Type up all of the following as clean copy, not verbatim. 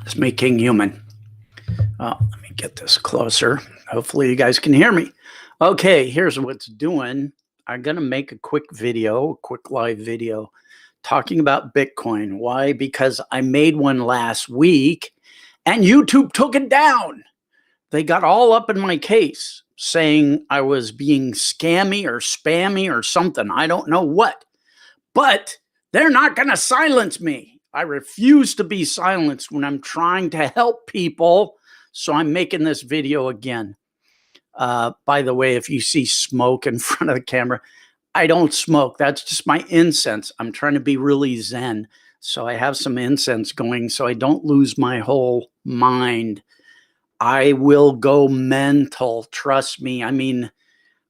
It's me, Kinghuman. Let me get this closer. Hopefully you guys can hear me. Okay, here's what's doing. I'm going to make a quick live video talking about Bitcoin. Why? Because I made one last week and YouTube took it down. They got all up in my case saying I was being scammy or spammy or something. I don't know what, but they're not going to silence me. I refuse to be silenced when I'm trying to help people. So I'm making this video again. By the way, if you see smoke in front of the camera, I don't smoke. That's just my incense. I'm trying to be really zen. So I have some incense going so I don't lose my whole mind. I will go mental. Trust me. I mean,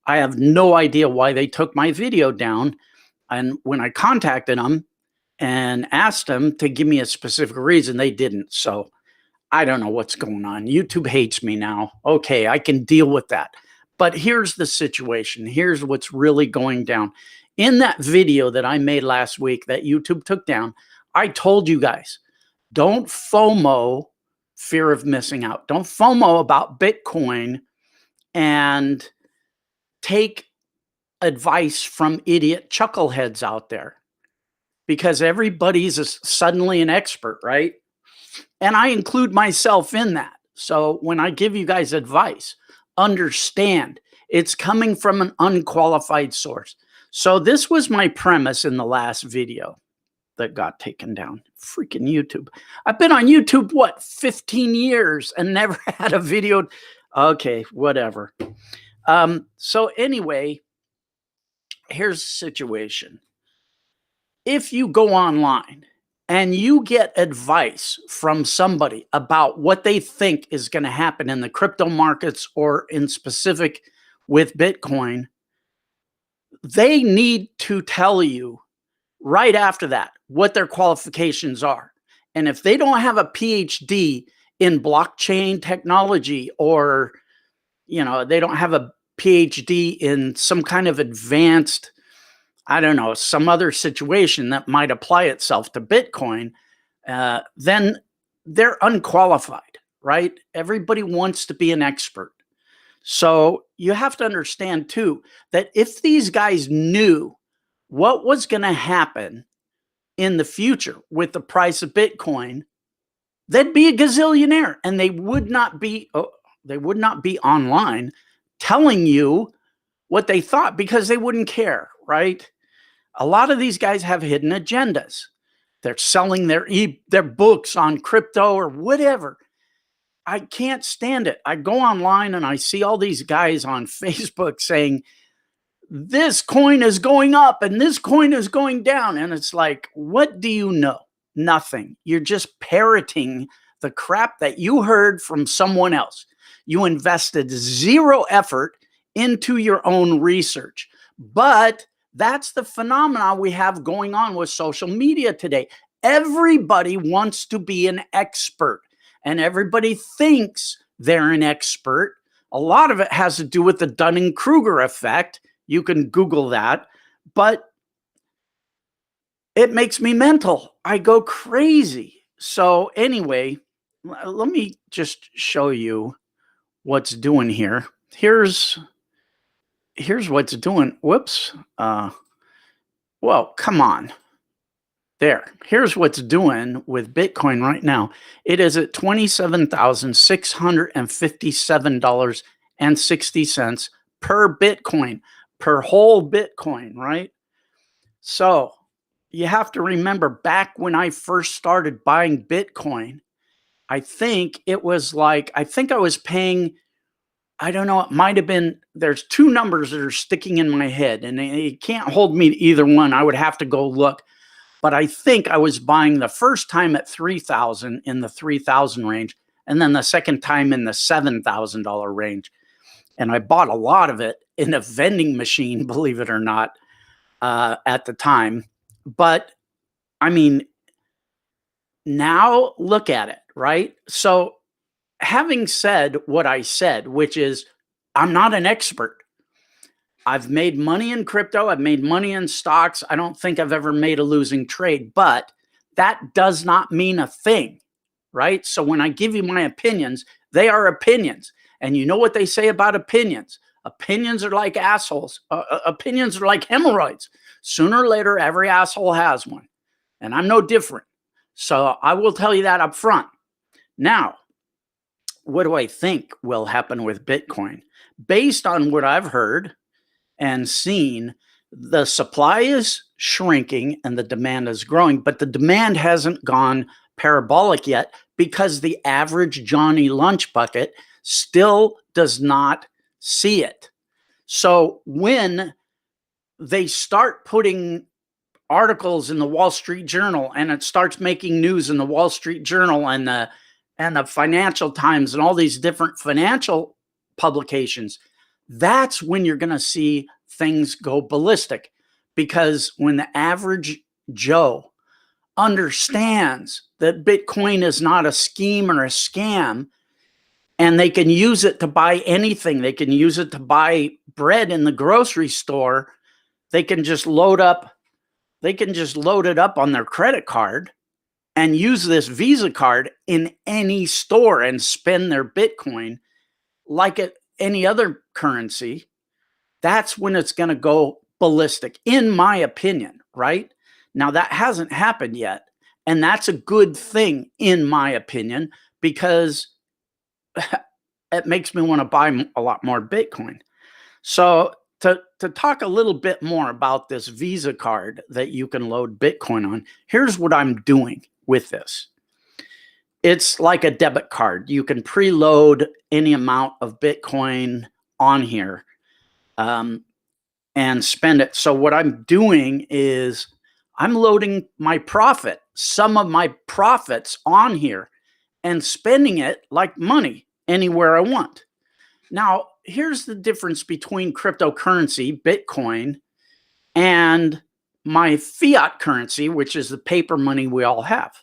I have no idea why they took my video down. And when I contacted them and asked them to give me a specific reason, they didn't. So I don't know what's going on. YouTube hates me now. Okay, I can deal with that. But here's the situation. Here's what's really going down. In that video that I made last week that YouTube took down, I told you guys, don't FOMO, fear of missing out. Don't FOMO about Bitcoin and take advice from idiot chuckleheads out there, because everybody's suddenly an expert, right? And I include myself in that. So when I give you guys advice, understand it's coming from an unqualified source. So this was my premise in the last video that got taken down. Freaking YouTube. I've been on YouTube, what, 15 years and never had a video. Okay, whatever. So anyway, here's the situation. If you go online and you get advice from somebody about what they think is going to happen in the crypto markets or in specific with Bitcoin, they need to tell you right after that what their qualifications are. And if they don't have a PhD in blockchain technology, or, you know, they don't have a PhD in some kind of advanced, I don't know, some other situation that might apply itself to Bitcoin, then they're unqualified, right? Everybody wants to be an expert. So you have to understand too, that if these guys knew what was going to happen in the future with the price of Bitcoin, they'd be a gazillionaire, and they would not be online telling you what they thought, because they wouldn't care, right? A lot of these guys have hidden agendas. They're selling their books on crypto or whatever. I can't stand it. I go online and I see all these guys on Facebook saying, this coin is going up and this coin is going down. And it's like, what do you know? Nothing. You're just parroting the crap that you heard from someone else. You invested zero effort into your own research. But that's the phenomena we have going on with social media today. Everybody wants to be an expert, and everybody thinks they're an expert. A lot of it has to do with the Dunning-Kruger effect. You can Google that, but it makes me mental. I go crazy. So anyway, let me just show you what's doing here. Here's what's doing. Whoops. Well, come on. There. Here's what's doing with Bitcoin right now. It is at $27,657.60 per Bitcoin, per whole Bitcoin, right? So you have to remember, back when I first started buying Bitcoin, I think I was paying, I don't know, it might have been, there's two numbers that are sticking in my head, and you can't hold me to either one. I would have to go look. But I think I was buying the first time at $3,000, in the $3,000 range, and then the second time in the $7,000 range. And I bought a lot of it in a vending machine, believe it or not, at the time. But I mean, now look at it, right? So having said what I said, which is, I'm not an expert. I've made money in crypto. I've made money in stocks. I don't think I've ever made a losing trade, but that does not mean a thing. right? So when I give you my opinions, they are opinions. And you know what they say about opinions? Opinions are like assholes. Opinions are like hemorrhoids. Sooner or later, every asshole has one. And I'm no different. So I will tell you that up front. Now, what do I think will happen with Bitcoin? Based on what I've heard and seen, the supply is shrinking and the demand is growing, but the demand hasn't gone parabolic yet because the average Johnny Lunch Bucket still does not see it. So when they start putting articles in the Wall Street Journal and it starts making news in the Wall Street Journal and the Financial Times and all these different financial publications, that's when you're going to see things go ballistic. Because when the average Joe understands that Bitcoin is not a scheme or a scam, and they can use it to buy anything, they can use it to buy bread in the grocery store, they can just load it up on their credit card and use this Visa card in any store and spend their Bitcoin like any other currency. That's when it's going to go ballistic, in my opinion, right? Now, that hasn't happened yet. And that's a good thing, in my opinion, because it makes me want to buy a lot more Bitcoin. So to talk a little bit more about this Visa card that you can load Bitcoin on, here's what I'm doing with this. It's like a debit card. You can preload any amount of Bitcoin on here and spend it. So what I'm doing is I'm loading my profit, some of my profits on here, and spending it like money anywhere I want. Now, here's the difference between cryptocurrency, Bitcoin, and my fiat currency, which is the paper money we all have.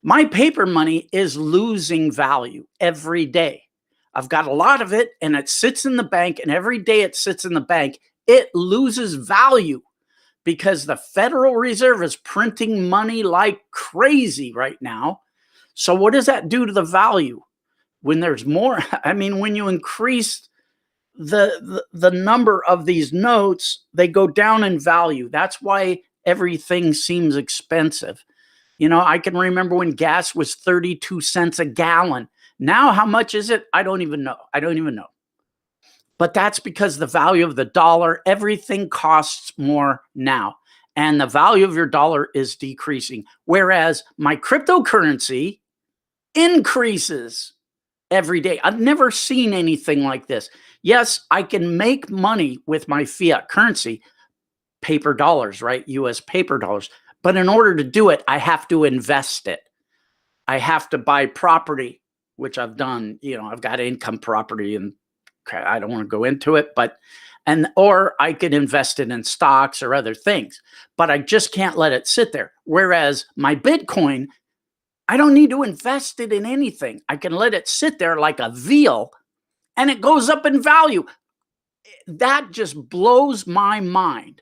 My paper money is losing value every day. I've got a lot of it and it sits in the bank, and every day it sits in the bank, it loses value because the Federal Reserve is printing money like crazy right now. So what does that do to the value? When there's more, I mean, when you increase the number of these notes, they go down in value. That's why everything seems expensive. You know, I can remember when gas was 32 cents a gallon. Now, how much is it? I don't even know. But that's because the value of the dollar, everything costs more now. And the value of your dollar is decreasing. Whereas my cryptocurrency increases every day. I've never seen anything like this. Yes, I can make money with my fiat currency, paper dollars, right? US paper dollars. But in order to do it, I have to invest it. I have to buy property, which I've done. You know, I've got income property, and I don't want to go into it, or I could invest it in stocks or other things, but I just can't let it sit there. Whereas my Bitcoin, I don't need to invest it in anything. I can let it sit there like a veal and it goes up in value. That just blows my mind.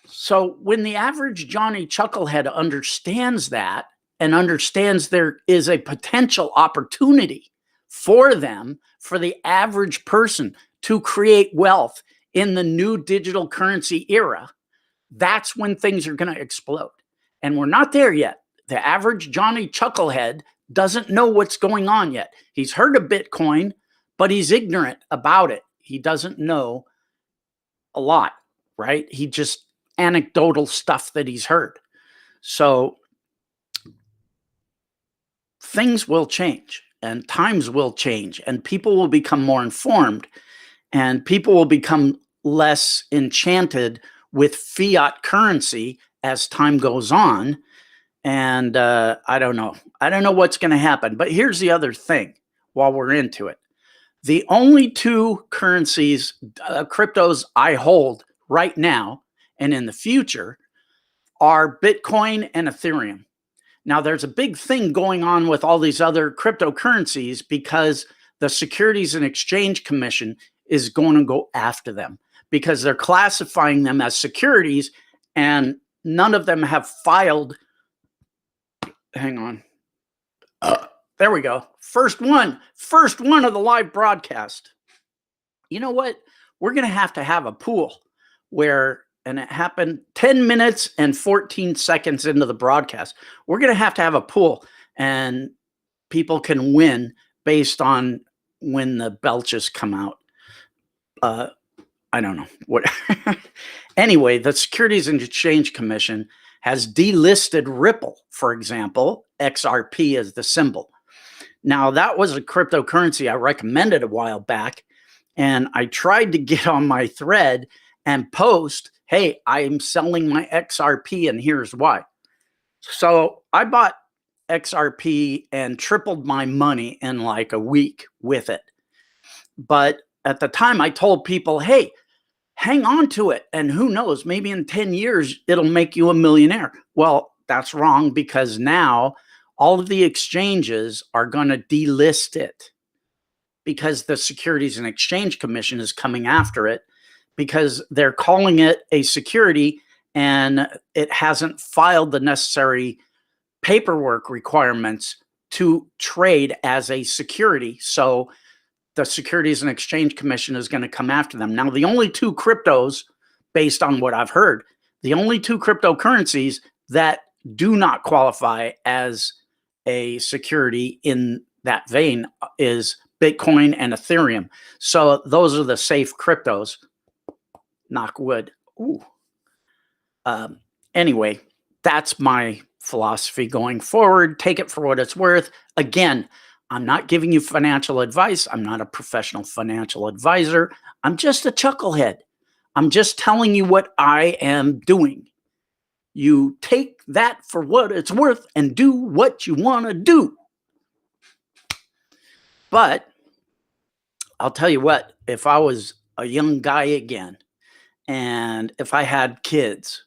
So when the average Johnny Chucklehead understands that and understands there is a potential opportunity for them, for the average person to create wealth in the new digital currency era, that's when things are going to explode. And we're not there yet. The average Johnny Chucklehead doesn't know what's going on yet. He's heard of Bitcoin, but he's ignorant about it. He doesn't know a lot, right? He just anecdotal stuff that he's heard. So things will change and times will change and people will become more informed and people will become less enchanted with fiat currency as time goes on. And I don't know. I don't know what's going to happen. But here's the other thing while we're into it. The only two currencies, cryptos I hold right now and in the future are Bitcoin and Ethereum. Now, there's a big thing going on with all these other cryptocurrencies because the Securities and Exchange Commission is going to go after them because they're classifying them as securities and none of them have filed. Hang on. There we go. First one of the live broadcast. You know what? We're going to have a pool where, and it happened 10 minutes and 14 seconds into the broadcast. We're going to have a pool, and people can win based on when the belches come out. I don't know what. Anyway, the Securities and Exchange Commission has delisted Ripple, for example. XRP is the symbol. Now, that was a cryptocurrency I recommended a while back, and I tried to get on my thread and post, hey, I'm selling my XRP, and here's why. So I bought XRP and tripled my money in like a week with it. But at the time, I told people, hey, hang on to it. And who knows, maybe in 10 years, it'll make you a millionaire. Well, that's wrong, because now all of the exchanges are going to delist it because the Securities and Exchange Commission is coming after it, because they're calling it a security and it hasn't filed the necessary paperwork requirements to trade as a security. So the Securities and Exchange Commission is going to come after them. Now, the only two cryptos, based on what I've heard, the only two cryptocurrencies that do not qualify as a security in that vein is Bitcoin and Ethereum. So those are the safe cryptos. Knock wood. Ooh. Anyway, that's my philosophy going forward. Take it for what it's worth. Again, I'm not giving you financial advice. I'm not a professional financial advisor. I'm just a chucklehead. I'm just telling you what I am doing. You take that for what it's worth and do what you want to do. But I'll tell you what, if I was a young guy again, and if I had kids,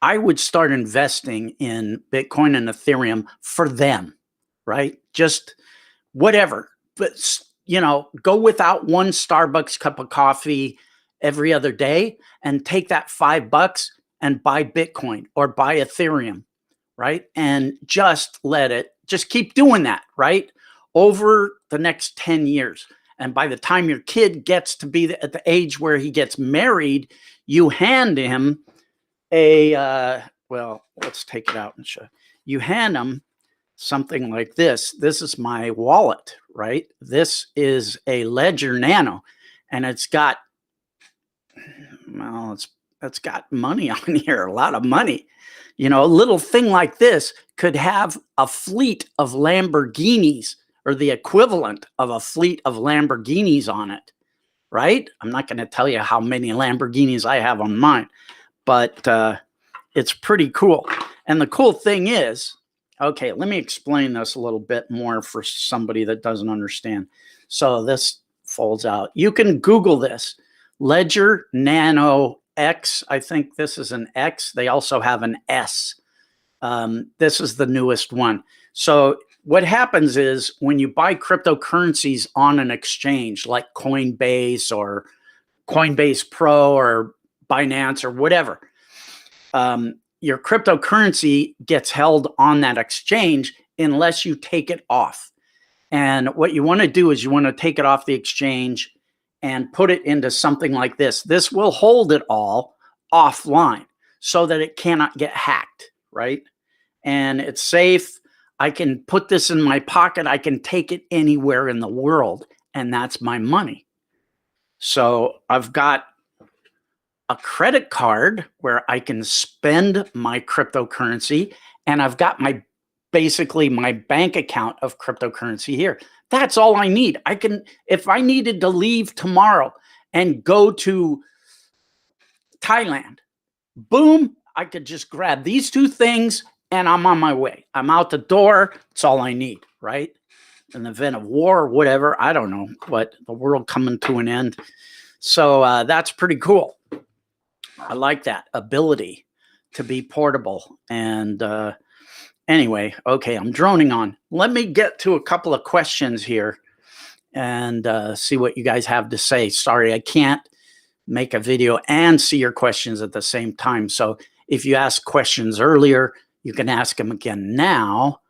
I would start investing in Bitcoin and Ethereum for them, right? Just whatever. But, you know, go without one Starbucks cup of coffee every other day and take that $5 and buy Bitcoin or buy Ethereum, right? And just just keep doing that, right? Over the next 10 years. And by the time your kid gets to be at the age where he gets married, you hand him well, let's take it out and show. You hand him something like this. This is my wallet, right? This is a Ledger Nano, and it's got, well, it's got money on here, a lot of money. You know, a little thing like this could have a fleet of Lamborghinis, or the equivalent of a fleet of Lamborghinis on it, right? I'm not going to tell you how many Lamborghinis I have on mine, but it's pretty cool. And the cool thing is, okay, let me explain this a little bit more for somebody that doesn't understand. So this folds out. You can Google this, Ledger Nano X. I think this is an X. They also have an S. This is the newest one. So what happens is when you buy cryptocurrencies on an exchange like Coinbase or Coinbase Pro or Binance or whatever, your cryptocurrency gets held on that exchange unless you take it off. And what you want to do is you want to take it off the exchange and put it into something like this. This will hold it all offline so that it cannot get hacked, right? And it's safe. I can put this in my pocket. I can take it anywhere in the world, and that's my money. So I've got a credit card where I can spend my cryptocurrency, and I've got basically my bank account of cryptocurrency here. That's all I need. I can, if I needed to leave tomorrow and go to Thailand, boom, I could just grab these two things and I'm on my way. I'm out the door. It's all I need, right? In the event of war or whatever, I don't know, what, the world coming to an end. So that's pretty cool. I like that ability to be portable. And anyway, okay, I'm droning on. Let me get to a couple of questions here and see what you guys have to say. Sorry, I can't make a video and see your questions at the same time. So if you asked questions earlier, you can ask them again now,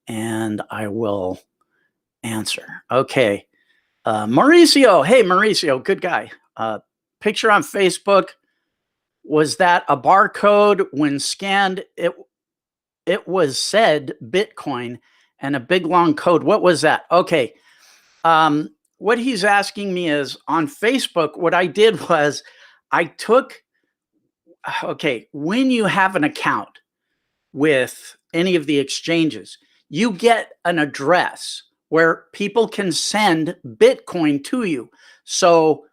and I will answer. Okay. Mauricio. Hey, Mauricio, good guy. Picture on Facebook. Was that a barcode? When scanned, it was said Bitcoin and a big long code. What was that? Okay. What he's asking me is on Facebook, what I did was I took, okay, when you have an account with any of the exchanges, you get an address where people can send Bitcoin to you. So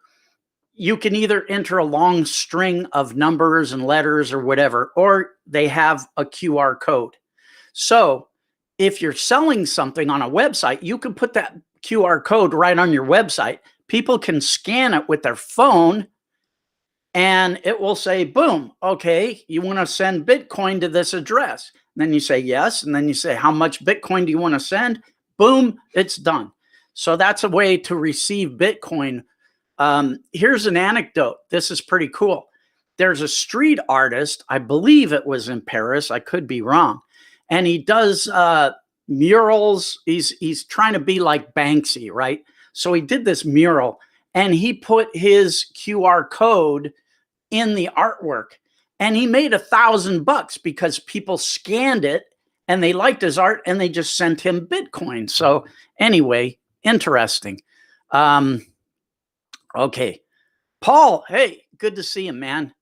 you can either enter a long string of numbers and letters or whatever, or they have a QR code. So if you're selling something on a website, you can put that QR code right on your website. People can scan it with their phone and it will say, boom, okay, you want to send Bitcoin to this address. And then you say yes. And then you say, how much Bitcoin do you want to send? Boom, it's done. So that's a way to receive Bitcoin. Here's an anecdote. This is pretty cool. There's a street artist, I believe it was in Paris, I could be wrong, and he does murals. He's trying to be like Banksy, right? So he did this mural and he put his QR code in the artwork and he made $1,000 because people scanned it and they liked his art and they just sent him Bitcoin. So anyway, interesting. Okay. Paul, hey, good to see you, man.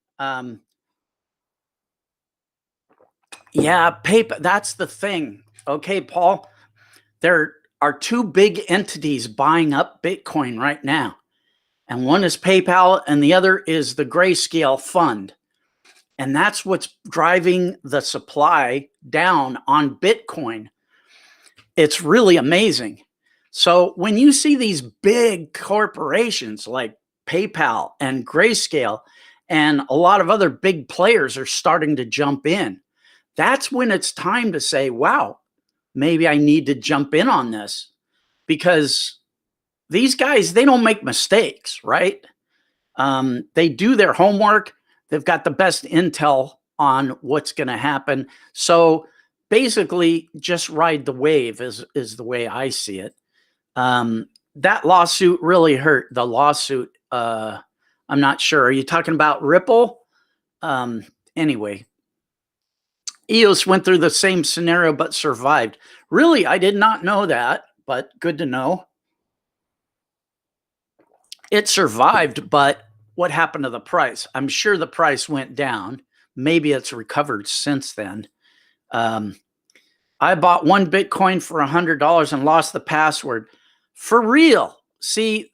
Yeah, paper, that's the thing. Okay, Paul, there are two big entities buying up Bitcoin right now. And one is PayPal and the other is the Grayscale Fund. And that's what's driving the supply down on Bitcoin. It's really amazing. So when you see these big corporations like PayPal and Grayscale and a lot of other big players are starting to jump in, that's when it's time to say, wow, maybe I need to jump in on this, because these guys, they don't make mistakes, right? They do their homework. They've got the best intel on what's going to happen. So basically, just ride the wave is the way I see it. That lawsuit really hurt. The lawsuit, I'm not sure. Are you talking about Ripple? Anyway, EOS went through the same scenario but survived. Really, I did not know that, but good to know. It survived, but what happened to the price? I'm sure the price went down. Maybe it's recovered since then. I bought one Bitcoin for $100 and lost the password. For real. See,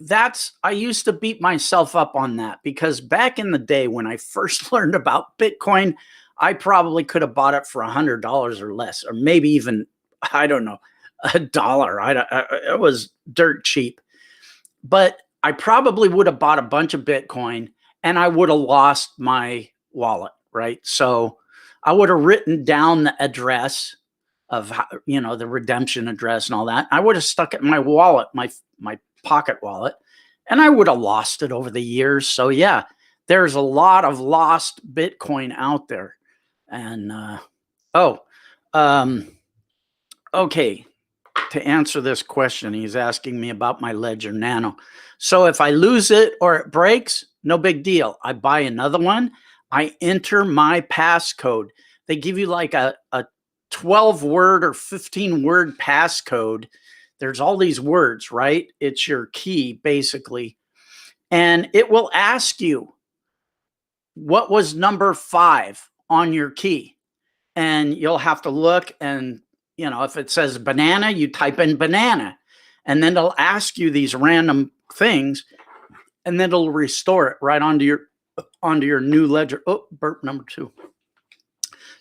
I used to beat myself up on that because back in the day when I first learned about Bitcoin, I probably could have bought it for $100 or less, or maybe even, I don't know, $1. It was dirt cheap. But I probably would have bought a bunch of Bitcoin and I would have lost my wallet, right? So I would have written down the address of, the redemption address and all that. I would have stuck it in my wallet, my pocket wallet, and I would have lost it over the years. So yeah, there's a lot of lost Bitcoin out there. And okay. To answer this question, he's asking me about my Ledger Nano. So if I lose it or it breaks, no big deal. I buy another one. I enter my passcode. They give you like a 12-word or 15-word passcode. There's all these words, right? It's your key, basically. And it will ask you, what was number 5 on your key? And you'll have to look, and if it says banana, you type in banana, and then it'll ask you these random things, and then it'll restore it right onto your new ledger. Oh, burp number 2.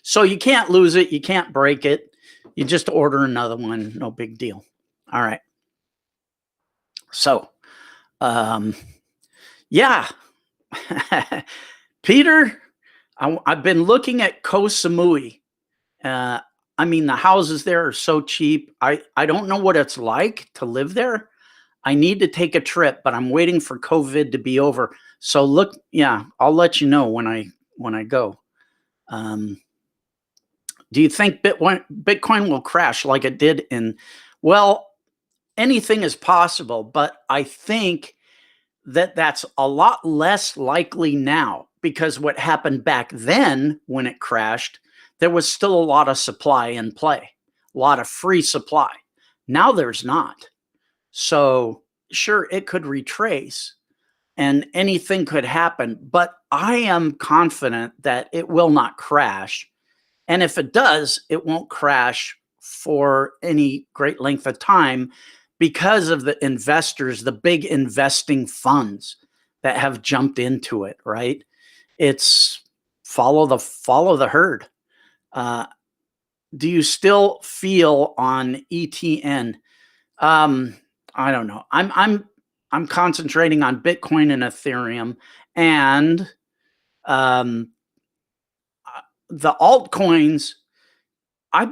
So you can't lose it, you can't break it. You just order another one, no big deal. All right. So, yeah, Peter, I've been looking at Koh Samui. The houses there are so cheap. I don't know what it's like to live there. I need to take a trip, but I'm waiting for COVID to be over. So look, yeah, I'll let you know when I go. Do you think Bitcoin will crash like it did well, anything is possible, but I think that that's a lot less likely now, because what happened back then when it crashed, there was still a lot of supply in play, a lot of free supply. Now there's not. So sure, it could retrace and anything could happen, but I am confident that it will not crash. And if it does, it won't crash for any great length of time because of the investors, the big investing funds that have jumped into it, right? It's follow the herd. Uh, do you still feel on ETN? Um, I don't know. I'm concentrating on Bitcoin and Ethereum, and um, the altcoins. I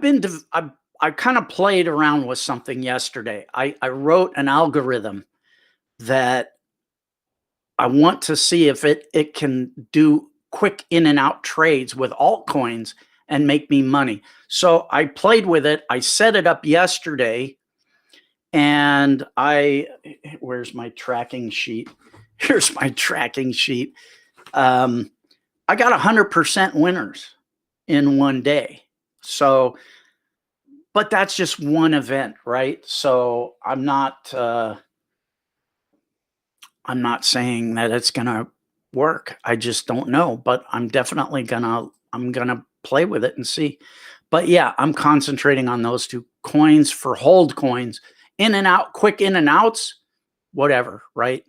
kind of played around with something yesterday. I wrote an algorithm that I want to see if it can do quick in and out trades with altcoins and make me money. So I played with it. I set it up yesterday, and where's my tracking sheet? Here's my tracking sheet. I got 100% winners in one day. So, but that's just one event, right? So I'm not saying that it's gonna work. I just don't know, but I'm definitely gonna play with it and see. But yeah, I'm concentrating on those two coins for hold coins, in and out, quick in and outs, whatever, right?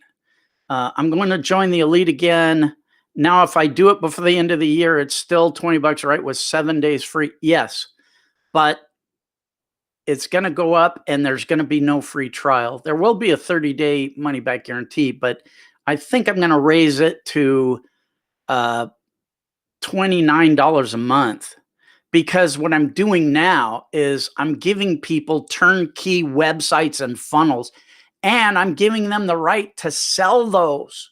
I'm going to join the elite again. Now, if I do it before the end of the year, it's still 20 bucks, right? With 7 days free. Yes, but it's going to go up and there's going to be no free trial. There will be a 30-day money back guarantee, but I think I'm going to raise it to $29 a month, because what I'm doing now is I'm giving people turnkey websites and funnels, and I'm giving them the right to sell those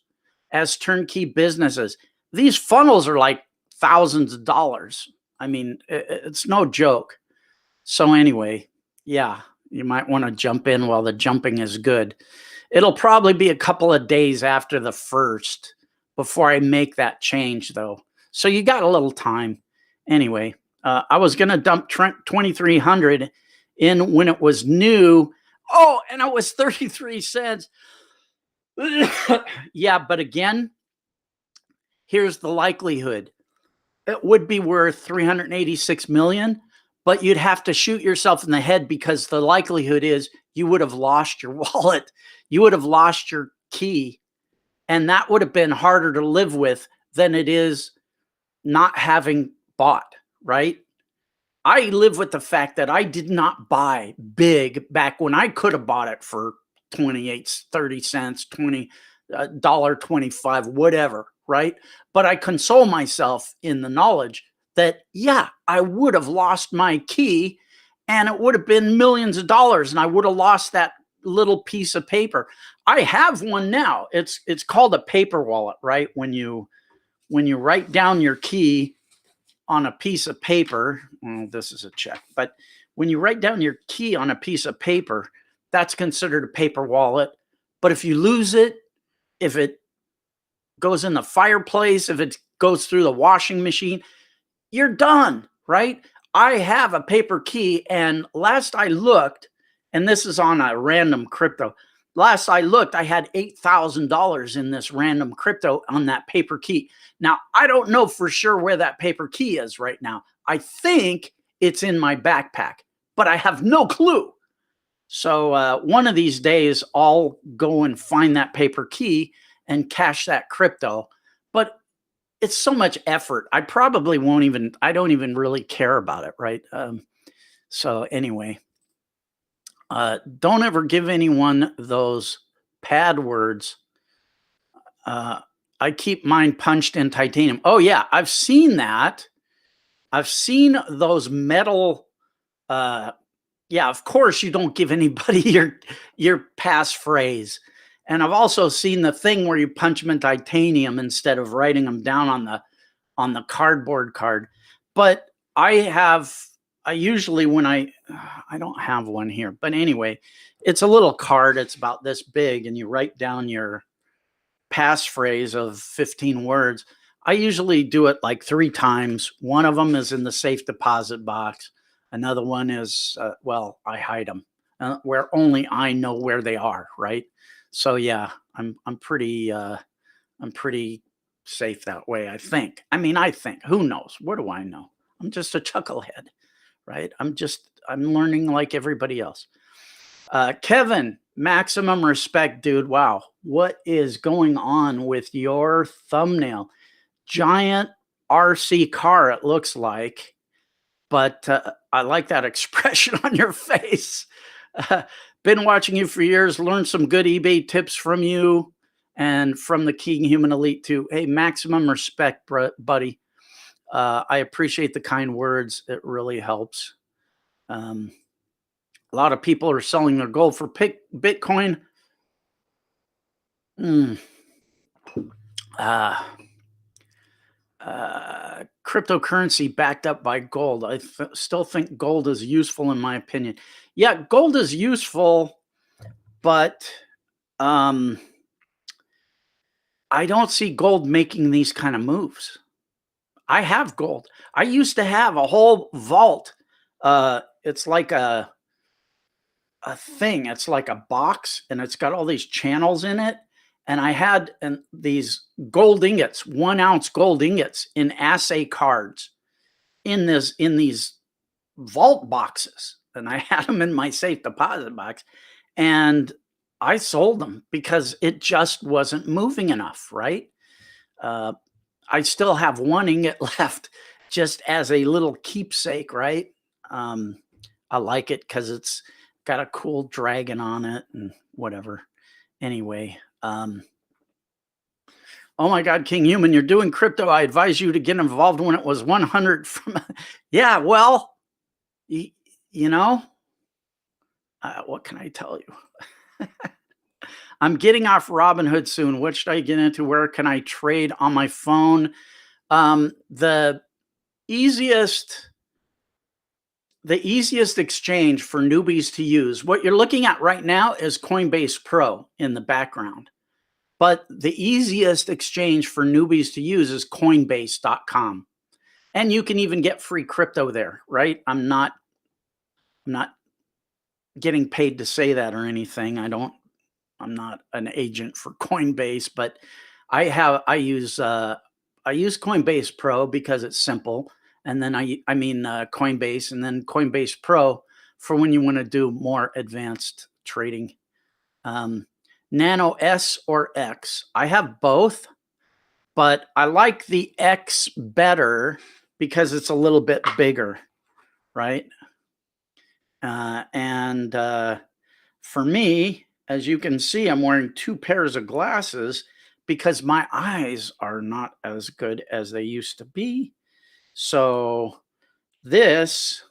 as turnkey businesses. These funnels are like thousands of dollars. I mean, it's no joke. So anyway, yeah, you might want to jump in while the jumping is good. It'll probably be a couple of days after the 1st before I make that change, though. So you got a little time. Anyway, I was going to dump 2,300 in when it was new. Oh, and it was 33 cents. Yeah, but again, here's the likelihood. It would be worth 386 million, but you'd have to shoot yourself in the head, because the likelihood is you would have lost your wallet. You would have lost your key, and that would have been harder to live with than it is not having bought, right? I live with the fact that I did not buy big back when I could have bought it for 28, 30 cents, $25, whatever, right? But I console myself in the knowledge that, yeah, I would have lost my key and it would have been millions of dollars, and I would have lost that little piece of paper. I have one now. It's called a paper wallet, right? When you write down your key on a piece of paper, well, this is a check, but when you write down your key on a piece of paper, that's considered a paper wallet. But if you lose it, if it goes in the fireplace, if it goes through the washing machine, you're done, right? I have a paper key, and last I looked, and this is on a random crypto, last I looked, I had $8,000 in this random crypto on that paper key. Now, I don't know for sure where that paper key is right now. I think it's in my backpack, but I have no clue. So one of these days, I'll go and find that paper key and cash that crypto. But it's so much effort. I probably won't even, I don't even really care about it, right? So anyway, don't ever give anyone those pad words. I keep mine punched in titanium. Oh yeah, I've seen that. I've seen those metal. Yeah, of course you don't give anybody your passphrase. And I've also seen the thing where you punch them in titanium instead of writing them down on the cardboard card. But I have I usually when I don't have one here, but anyway, it's a little card. It's about this big, and you write down your passphrase of 15 words. I usually do it like 3 times. One of them is in the safe deposit box. Another one is, well, I hide them where only I know where they are. Right. So yeah, I'm pretty safe that way. I think. I mean, I think. Who knows? What do I know? I'm just a chucklehead, right? I'm learning like everybody else. Kevin, maximum respect, dude. Wow. What is going on with your thumbnail? Giant RC car, it looks like. But I like that expression on your face. Uh, Been watching you for years, learned some good eBay tips from you and from the Kinghuman Elite too. Hey, maximum respect, buddy. I appreciate the kind words. It really helps. Um, a lot of people are selling their gold for Bitcoin. Mm. Uh, Cryptocurrency backed up by gold. I still think gold is useful, in my opinion. Yeah, gold is useful, but um, I don't see gold making these kind of moves. I have gold. I used to have a whole vault. It's like a thing. It's like a box, and it's got all these channels in it. And I had these gold ingots, 1 ounce gold ingots in assay cards in these vault boxes, and I had them in my safe deposit box, and I sold them because it just wasn't moving enough. Right? Uh, I still have 1 ingot left, just as a little keepsake. Right? Um, I like it because it's got a cool dragon on it and whatever. Anyway, oh my God, Kinghuman, you're doing crypto. I advise you to get involved when it was 100 from. Yeah, well, you, you know, what can I tell you? I'm getting off Robinhood soon. What should I get into? Where can I trade on my phone? The easiest the easiest exchange for newbies to use. What you're looking at right now is Coinbase Pro in the background. But the easiest exchange for newbies to use is coinbase.com. And you can even get free crypto there, right? I'm not getting paid to say that or anything. I'm not an agent for Coinbase, but I use Coinbase Pro because it's simple, and then Coinbase, and then Coinbase Pro for when you want to do more advanced trading. Um, Nano S or X. I have both, but I like the X better because it's a little bit bigger, right? And for me, as you can see, I'm wearing 2 pairs of glasses because my eyes are not as good as they used to be. So this,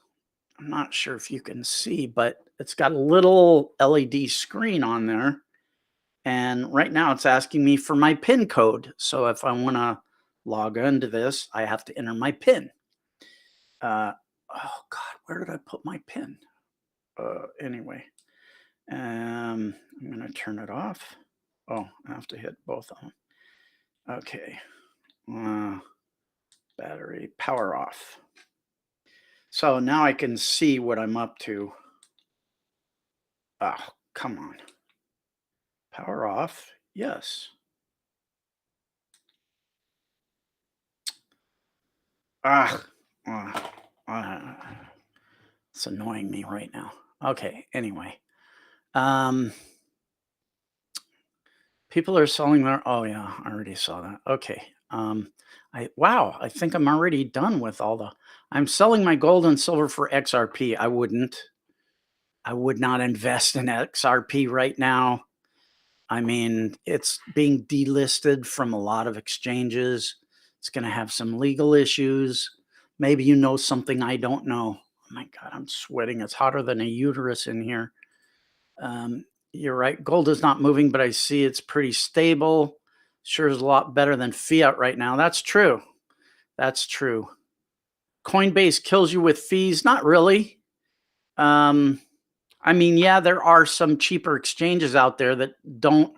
I'm not sure if you can see, but it's got a little LED screen on there. And right now it's asking me for my PIN code. So if I want to log into this, I have to enter my PIN. Oh God, where did I put my PIN? Anyway, I'm going to turn it off. Oh, I have to hit both of them. Okay. Battery power off. So now I can see what I'm up to. Oh, come on. Power off. Yes. It's annoying me right now. Okay. Anyway, people are selling their. Oh yeah, I already saw that. Okay. I think I'm already done with all the. I'm selling my gold and silver for XRP. I would not invest in XRP right now. I mean, it's being delisted from a lot of exchanges. It's going to have some legal issues. Maybe you know something I don't know. Oh my God, I'm sweating. It's hotter than a uterus in here. You're right. Gold is not moving, but I see it's pretty stable. Sure is a lot better than fiat right now. That's true. That's true. Coinbase kills you with fees. Not really. I mean, yeah, there are some cheaper exchanges out there that don't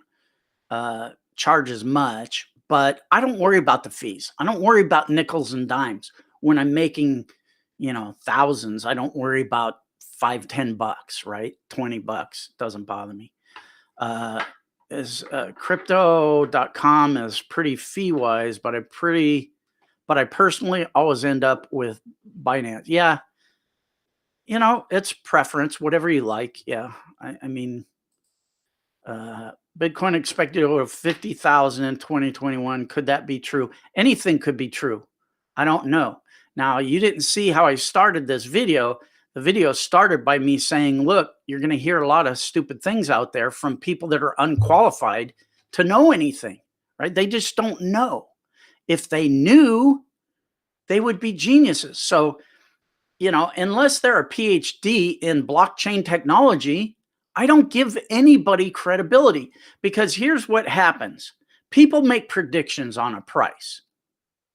charge as much, but I don't worry about the fees. I don't worry about nickels and dimes when I'm making, thousands. I don't worry about $5, $10, right? $20 doesn't bother me. Crypto.com is pretty fee wise, but I personally always end up with Binance. Yeah, it's preference, whatever you like. Yeah, I mean, Bitcoin expected to go to 50,000 in 2021. Could that be true? Anything could be true. I don't know. Now, you didn't see how I started this video. The video started by me saying, look, you're going to hear a lot of stupid things out there from people that are unqualified to know anything, right? They just don't know. If they knew, they would be geniuses. So, unless they're a PhD in blockchain technology, I don't give anybody credibility, because here's what happens. People make predictions on a price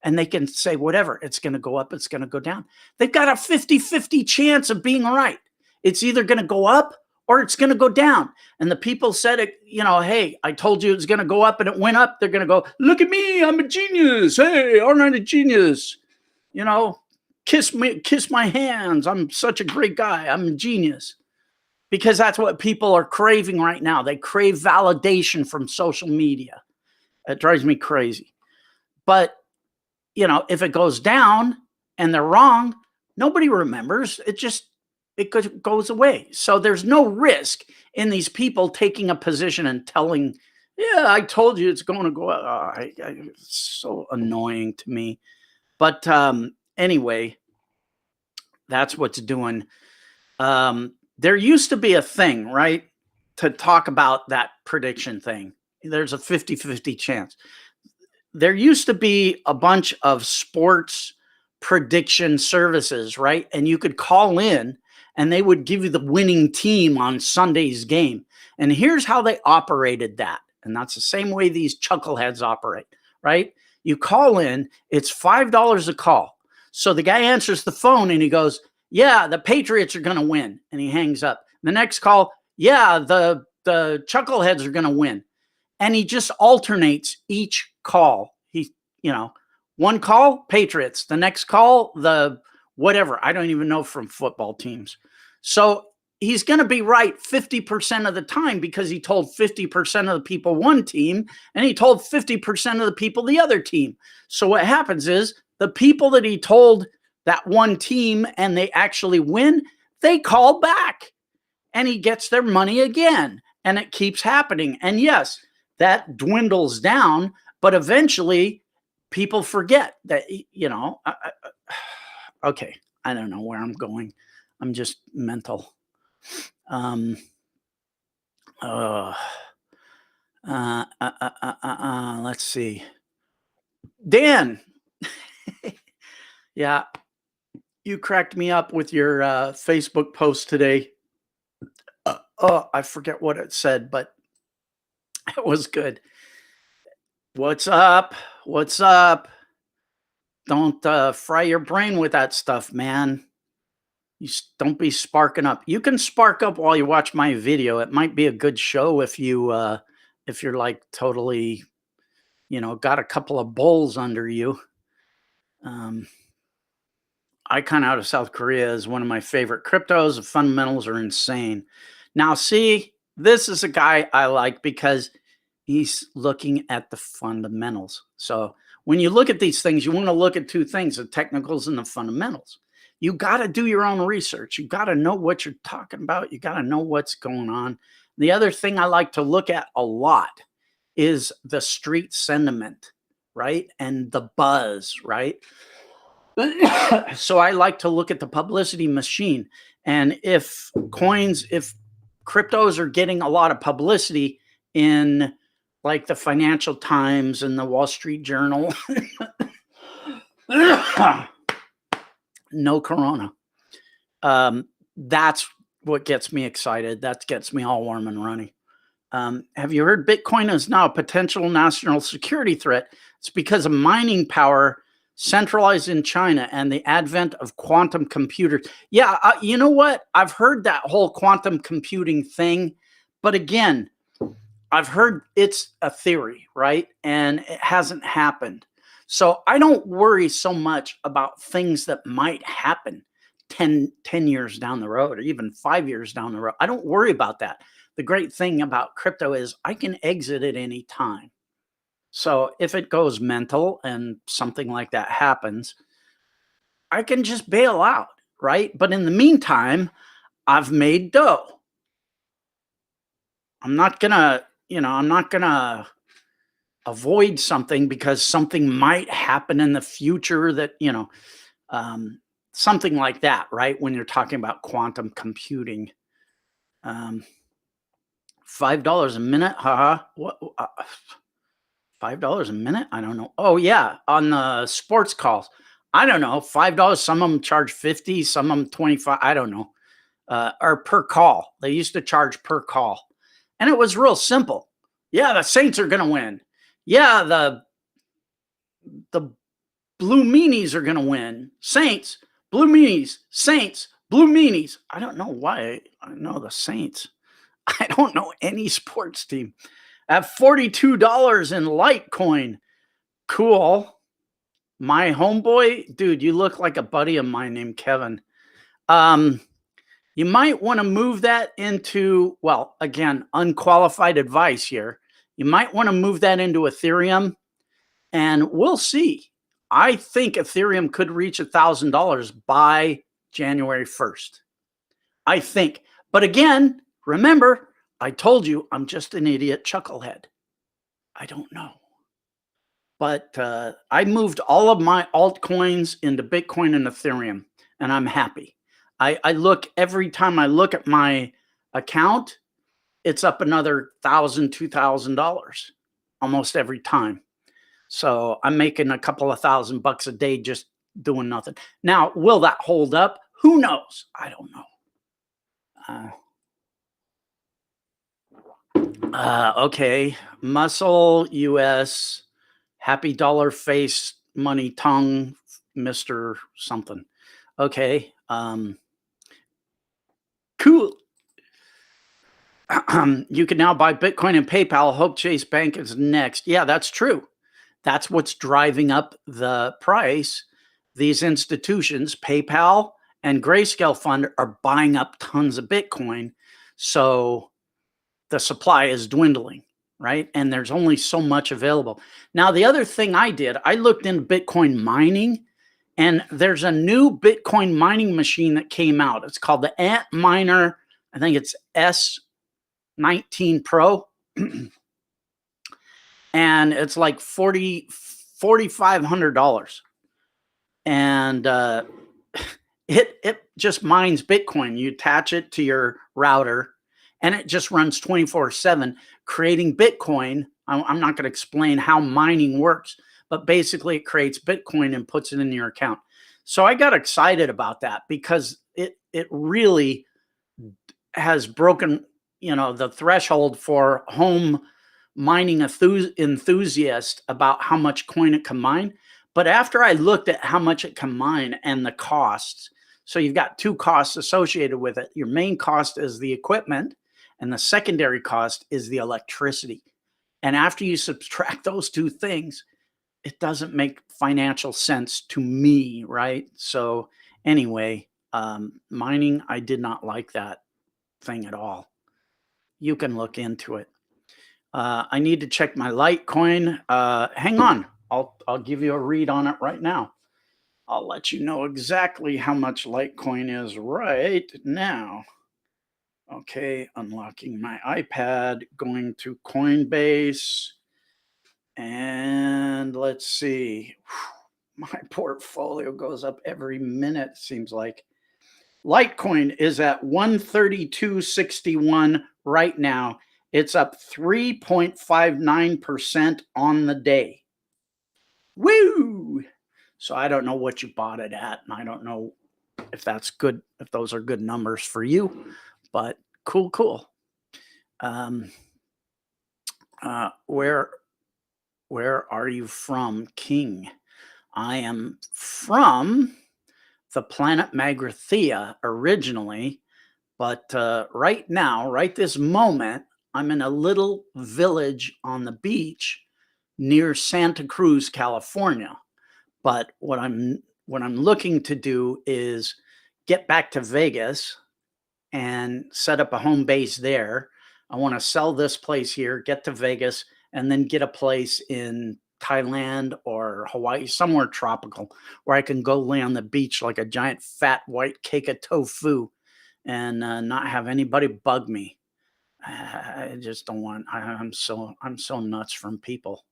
and they can say whatever, it's going to go up, it's going to go down. They've got a 50-50 chance of being right. It's either going to go up or it's going to go down. And the people said it, hey, I told you it was going to go up and it went up. They're going to go, look at me, I'm a genius. Hey, aren't I a genius? Kiss my hands. I'm such a great guy. I'm a genius. Because that's what people are craving right now. They crave validation from social media. It drives me crazy. But, if it goes down and they're wrong, nobody remembers. It goes away. So there's no risk in these people taking a position and telling, yeah, I told you it's going to go up. It's so annoying to me. But anyway, that's what's doing. There used to be a thing, right, to talk about that prediction thing. There's a 50-50 chance. There used to be a bunch of sports prediction services, right? And you could call in and they would give you the winning team on Sunday's game. And here's how they operated that. And that's the same way these chuckleheads operate, right? You call in, it's $5 a call. So the guy answers the phone and he goes, yeah, the Patriots are going to win. And he hangs up. The next call, yeah, the chuckleheads are going to win. And he just alternates each call. One call, Patriots. The next call, the whatever. I don't even know from football teams. So he's going to be right 50% of the time because he told 50% of the people one team and he told 50% of the people the other team. So what happens is the people that he told that one team and they actually win, they call back and he gets their money again. And it keeps happening. And yes, that dwindles down, but eventually people forget that, okay, I don't know where I'm going. I'm just mental. Let's see. Dan. Yeah. You cracked me up with your Facebook post today. I forget what it said, but it was good. What's up? What's up? Don't fry your brain with that stuff, man. Don't be sparking up. You can spark up while you watch my video. It might be a good show if you're like totally, got a couple of bowls under you. Icon out of South Korea is one of my favorite cryptos. The fundamentals are insane. Now, see, this is a guy I like because he's looking at the fundamentals. So when you look at these things, you want to look at two things, the technicals and the fundamentals. You got to do your own research. You got to know what you're talking about. You got to know what's going on. The other thing I like to look at a lot is the street sentiment, right? And the buzz, right? So I like to look at the publicity machine. And if cryptos are getting a lot of publicity in like the Financial Times and the Wall Street Journal, no corona. That's what gets me excited. That gets me all warm and running. Have you heard Bitcoin is now a potential national security threat? It's because of mining power centralized in China and the advent of quantum computers. Yeah, you know what? I've heard that whole quantum computing thing, but again, I've heard it's a theory, right? And it hasn't happened. So I don't worry so much about things that might happen 10 years down the road or even 5 years down the road. I don't worry about that. The great thing about crypto is I can exit at any time. So if it goes mental and something like that happens, I can just bail out, right? But in the meantime, I've made dough. I'm not gonna, I'm not gonna avoid something because something might happen in the future that, um, something like that, right? When you're talking about quantum computing. Um, $5 a minute, haha. What? $5 a minute? I don't know. Oh yeah, on the sports calls. I don't know. $5. Some of them charge 50, some of them 25. I don't know. Or per call. They used to charge per call, and it was real simple. Yeah, the Saints are going to win. Yeah, the Blue Meanies are going to win. Saints, Blue Meanies, Saints, Blue Meanies. I don't know why I know the Saints. I don't know any sports team. At $42 in Litecoin. Cool. My homeboy, dude, you look like a buddy of mine named Kevin. Um, you might want to move that into, well, again, unqualified advice here. You might want to move that into Ethereum, and we'll see. I think Ethereum could reach $1,000 by January 1st. I think. But again, remember, I told you I'm just an idiot chucklehead. I don't know. But I moved all of my altcoins into Bitcoin and Ethereum, and I'm happy. I look every time I look at my account, it's up another $1,000, $2,000 almost every time. So I'm making a couple of $1,000 a day just doing nothing. Now, will that hold up? Who knows? I don't know. Okay, Muscle US, Happy Dollar Face Money Tongue, Mr. Something. Okay, cool. You can now buy Bitcoin and PayPal. Hope Chase Bank is next. Yeah, that's true. That's what's driving up the price. These institutions, PayPal and Grayscale Fund, are buying up tons of Bitcoin. So the supply is dwindling, right? And there's only so much available. Now, the other thing I did, I looked into Bitcoin mining, and there's a new Bitcoin mining machine that came out. It's called the Ant Miner. I think it's S19 Pro. And it's like $4,500. And it just mines Bitcoin. You attach it to your router, and it just runs 24/7, creating Bitcoin. I'm not going to explain how mining works, but basically it creates Bitcoin and puts it in your account. So I got excited about that because it really has broken, the threshold for home mining enthusiast about how much coin it can mine. But after I looked at how much it can mine and the costs, so you've got two costs associated with it. Your main cost is the equipment, and the secondary cost is the electricity. And after you subtract those two things, it doesn't make financial sense to me, right? So anyway, mining, I did not like that thing at all. You can look into it. I need to check my Litecoin. Hang on, I'll give you a read on it right now. I'll let you know exactly how much Litecoin is right now. Okay, unlocking my iPad, going to Coinbase, and let's see. My portfolio goes up every minute, seems like. Litecoin is at 132.61 right now. It's up 3.59% on the day. Woo! So I don't know what you bought it at, and I don't know if that's good, if those are good numbers for you, but cool, cool. Um, where are you from, King? I am from the planet Magrathea originally, but right now, right this moment, I'm in a little village on the beach near Santa Cruz, California. But what I'm looking to do is get back to Vegas and set up a home base there. I want to sell this place here, get to Vegas, and then get a place in Thailand or Hawaii, somewhere tropical, where I can go lay on the beach like a giant fat white cake of tofu and not have anybody bug me. I just don't want. I'm so nuts from people.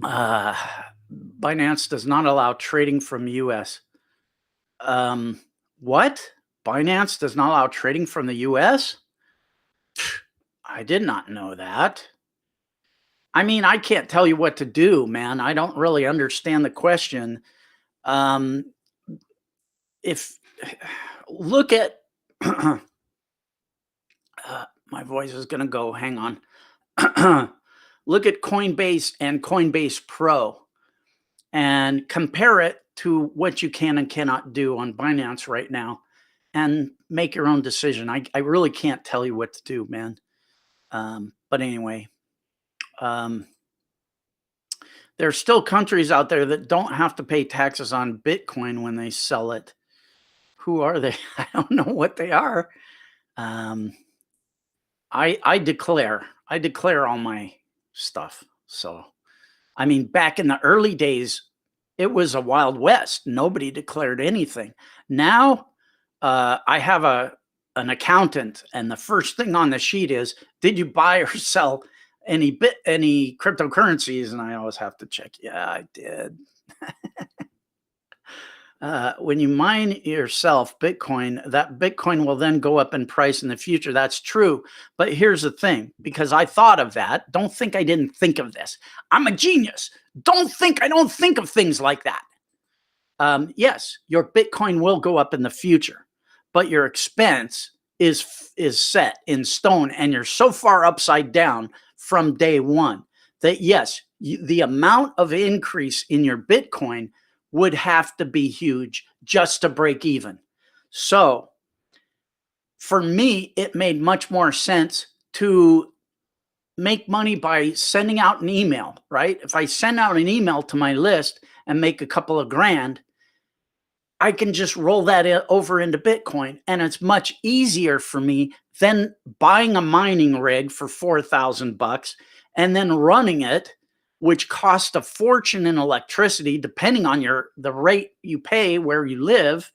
Uh, Binance does not allow trading from U.S. Um, what? Binance does not allow trading from the US? I did not know that. I mean, I can't tell you what to do, man. I don't really understand the question. Um, if look at my voice is going to go, hang on. Look at Coinbase and Coinbase Pro and compare it to what you can and cannot do on Binance right now and make your own decision. I really can't tell you what to do, man. But anyway, um, there's still countries out there that don't have to pay taxes on Bitcoin when they sell it. Who are they? I don't know what they are. Um, I declare all my stuff. So I mean, back in the early days, it was a wild west. Nobody declared anything. Now, I have an accountant, and the first thing on the sheet is, did you buy or sell any cryptocurrencies? And I always have to check. Yeah, I did. When you mine yourself Bitcoin, that Bitcoin will then go up in price in the future. That's true. But here's the thing, because I thought of that, don't think I didn't think of this. I'm a genius. Don't think I don't think of things like that. Yes, your Bitcoin will go up in the future, but your expense is set in stone, and you're so far upside down from day one that yes, the amount of increase in your Bitcoin would have to be huge just to break even. So for me, it made much more sense to make money by sending out an email, right? If I send out an email to my list and make a couple of grand, I can just roll that over into Bitcoin. And it's much easier for me than buying a mining rig for 4,000 bucks and then running it, which costs a fortune in electricity, depending on the rate you pay where you live.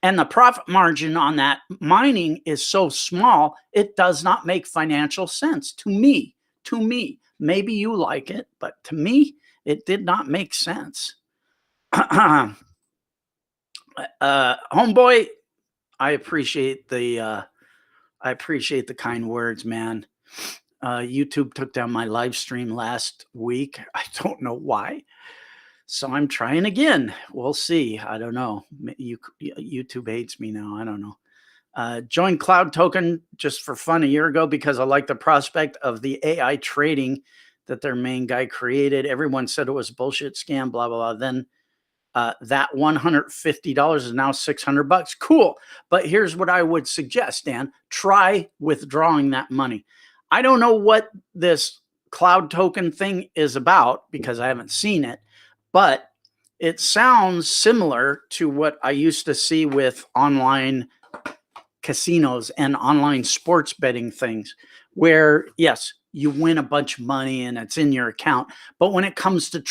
And the profit margin on that mining is so small, it does not make financial sense to me. To me, maybe you like it, but to me, it did not make sense. Homeboy, I appreciate the kind words, man. YouTube took down my live stream last week. I don't know why. So I'm trying again. We'll see. I don't know. YouTube hates me now. I don't know. Joined Cloud Token just for fun a year ago because I like the prospect of the AI trading that their main guy created. Everyone said it was a bullshit scam, blah, blah, blah. Then that $150 is now 600 bucks. Cool. But here's what I would suggest, Dan. Try withdrawing that money. I don't know what this cloud token thing is about because I haven't seen it, but it sounds similar to what I used to see with online casinos and online sports betting things where, yes, you win a bunch of money and it's in your account. But when it comes to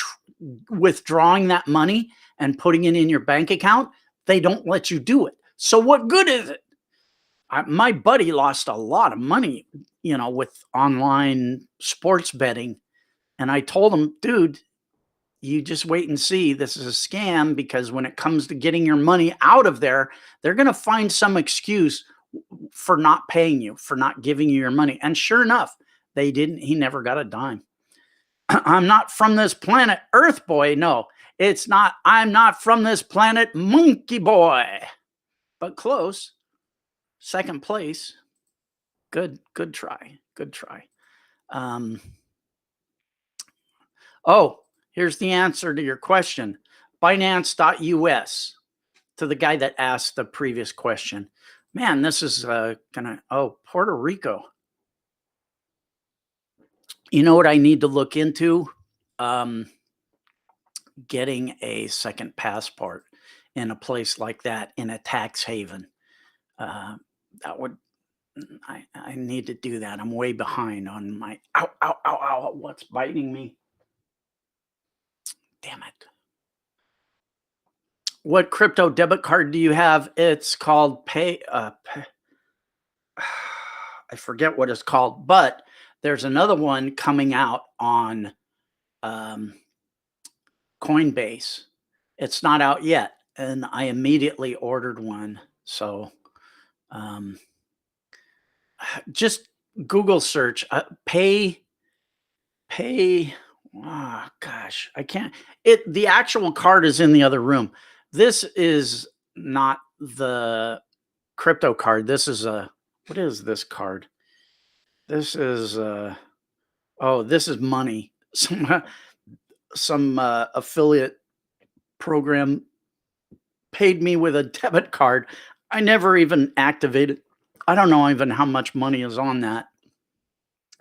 withdrawing that money and putting it in your bank account, they don't let you do it. So what good is it? My buddy lost a lot of money, with online sports betting. And I told him, dude, you just wait and see. This is a scam because when it comes to getting your money out of there, they're going to find some excuse for not paying you, for not giving you your money. And sure enough, they didn't. He never got a dime. I'm not from this planet, Earth boy. No, it's not. I'm not from this planet, monkey boy. But close. Second place. Good try. Good try. Um, Oh, here's the answer to your question. Binance.us, to the guy that asked the previous question. Man, this is gonna, oh, Puerto Rico. You know what I need to look into? Getting a second passport in a place like that, in a tax haven. That would, I need to do that. I'm way behind on my, ow, ow, ow, ow, what's biting me? Damn it. What crypto debit card do you have? It's called I forget what it's called, but there's another one coming out on um, Coinbase. It's not out yet, and I immediately ordered one. So um, just Google search pay. Oh gosh, I can't. The actual card is in the other room. This is not the crypto card. This is a, what is this card? This is oh, this is money. Some affiliate program paid me with a debit card. I never even activated. I don't know even how much money is on that.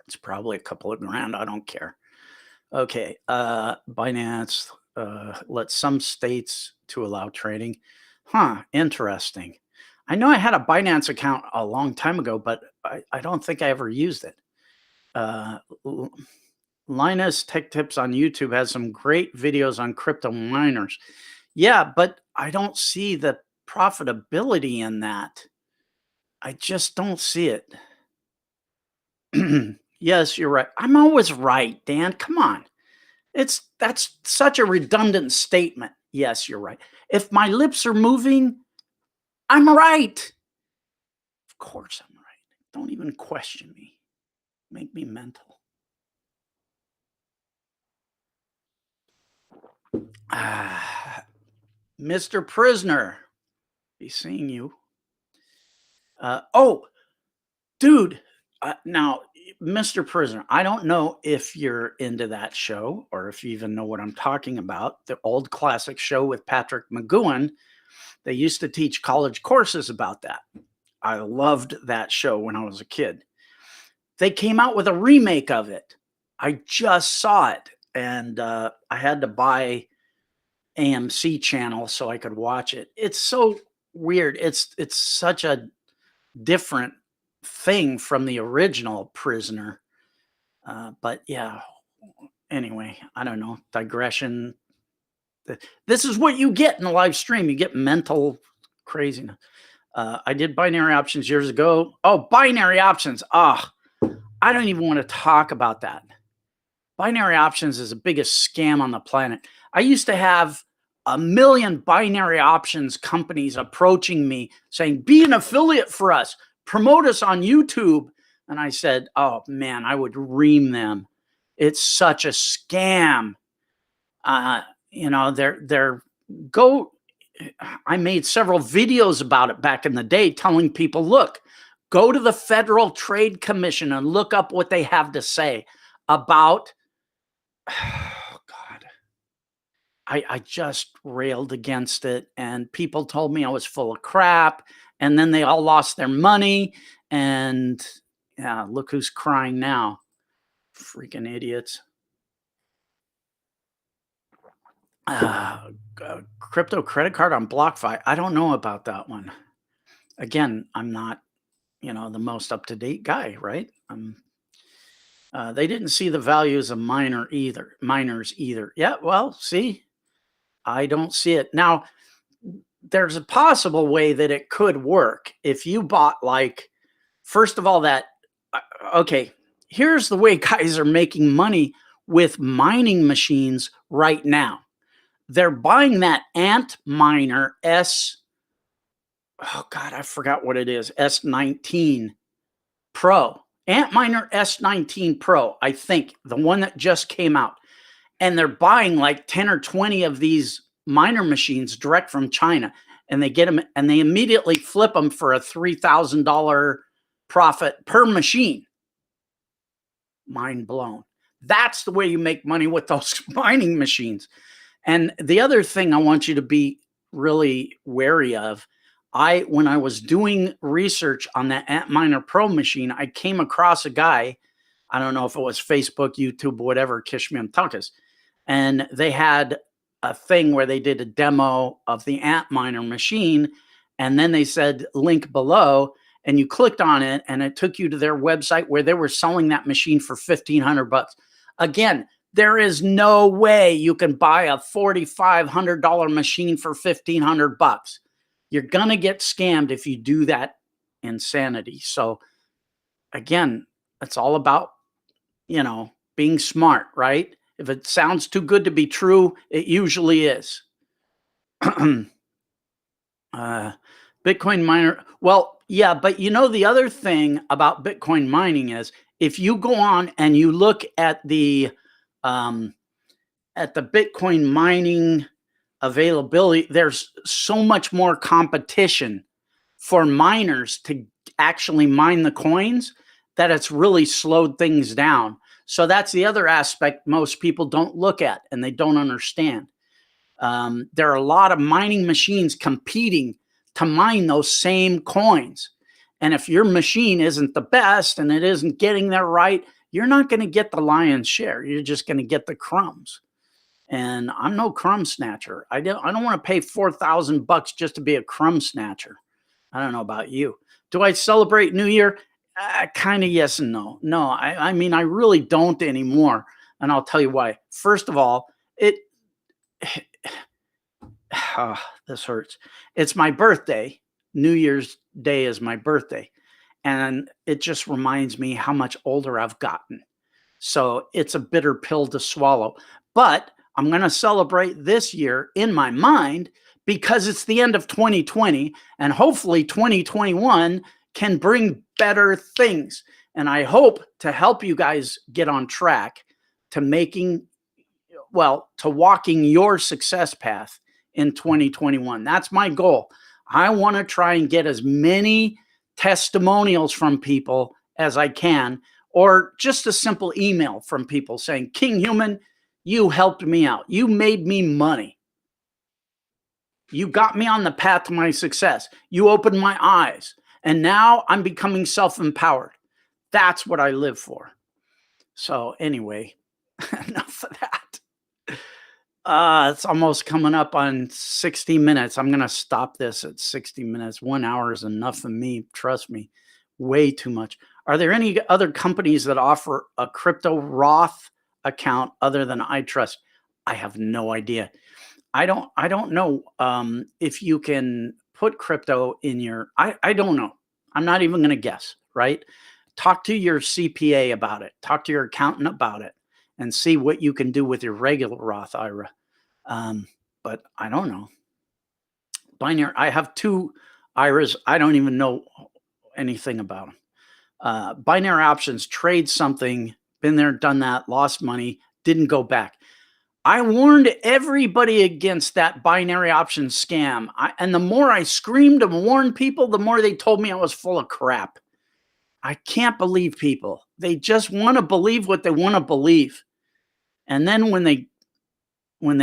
It's probably a couple of grand. I don't care. Okay, Binance lets some states to allow trading. Huh, interesting. I know I had a Binance account a long time ago, but I don't think I ever used it. Uh, Linus Tech Tips on YouTube has some great videos on crypto miners. Yeah, but I don't see the profitability in that. I just don't see it. Yes, you're right. I'm always right, Dan. Come on. That's such a redundant statement. Yes, you're right. If my lips are moving, I'm right. Of course I'm right. Don't even question me. Make me mental. Mr. Prisoner, be seeing you. Oh, dude. Now, Mr. Prisoner, I don't know if you're into that show or if you even know what I'm talking about. The old classic show with Patrick McGowan. They used to teach college courses about that. I loved that show when I was a kid. They came out with a remake of it. I just saw it, and I had to buy AMC channel so I could watch it. It's so weird. It's such a different thing from the original Prisoner. But yeah, anyway, I don't know. Digression. This is what you get in the live stream. You get mental craziness. I did binary options years ago. Oh, binary options. Ah, I don't even want to talk about that. Binary options is the biggest scam on the planet. I used to have a million binary options companies approaching me saying, be an affiliate for us, promote us on YouTube. And I said, oh man, I would ream them. It's such a scam. You know, I made several videos about it back in the day telling people, look, go to the Federal Trade Commission and look up what they have to say about, oh God, I just railed against it, and people told me I was full of crap, and then they all lost their money, and yeah, look who's crying now. Freaking idiots. Crypto credit card on BlockFi. I don't know about that one. Again, I'm not, the most up-to-date guy, right? They didn't see the values of miners either. Yeah, well, see, I don't see it. Now, there's a possible way that it could work if you bought, like, first of all, okay, here's the way guys are making money with mining machines right now. They're buying that Ant Miner oh God, I forgot what it is, S19 Pro. Antminer S19 Pro, I think, the one that just came out. And they're buying like 10 or 20 of these miner machines direct from China. And they get them and they immediately flip them for a $3,000 profit per machine. Mind blown. That's the way you make money with those mining machines. And the other thing I want you to be really wary of, when I was doing research on that Antminer Pro machine, I came across a guy. I don't know if it was Facebook, YouTube, whatever, Kishmim Tuckus, and they had a thing where they did a demo of the Antminer machine, and then they said link below, and you clicked on it, and it took you to their website where they were selling that machine for $1,500. Again, there is no way you can buy a $4,500 machine for $1,500. You're going to get scammed if you do that insanity. So again, it's all about, being smart, right? If it sounds too good to be true, it usually is. Bitcoin miner. Well, yeah, but the other thing about Bitcoin mining is if you go on and you look at the Bitcoin mining availability, there's so much more competition for miners to actually mine the coins that it's really slowed things down. So that's the other aspect most people don't look at and they don't understand. There are a lot of mining machines competing to mine those same coins. And if your machine isn't the best and it isn't getting there right, you're not going to get the lion's share. You're just going to get the crumbs. And I'm no crumb snatcher. I don't want to pay $4,000 just to be a crumb snatcher. I don't know about you. Do I celebrate New Year? Kind of yes and no. No, I mean, I really don't anymore. And I'll tell you why. First of all, this hurts. It's my birthday. New Year's Day is my birthday. And it just reminds me how much older I've gotten. So it's a bitter pill to swallow. But I'm going to celebrate this year in my mind because it's the end of 2020 and hopefully 2021 can bring better things. And I hope to help you guys get on track to walking your success path in 2021. That's my goal. I want to try and get as many testimonials from people as I can, or just a simple email from people saying, Kinghuman, you helped me out. You made me money. You got me on the path to my success. You opened my eyes. And now I'm becoming self-empowered. That's what I live for. So anyway, enough of that. It's almost coming up on 60 minutes. I'm going to stop this at 60 minutes. 1 hour is enough for me. Trust me, way too much. Are there any other companies that offer a crypto Roth account other than iTrust? I have no idea. I don't know if you can put crypto in your, I don't know. I'm not even going to guess, right? Talk to your CPA about it. Talk to your accountant about it and see what you can do with your regular Roth IRA. But I don't know. Binary, I have 2 IRAs. I don't even know anything about them. Binary options, trade something, been there, done that, lost money, didn't go back. I warned everybody against that binary option scam. And the more I screamed and warned people, the more they told me I was full of crap. I can't believe people. They just want to believe what they want to believe. And then when they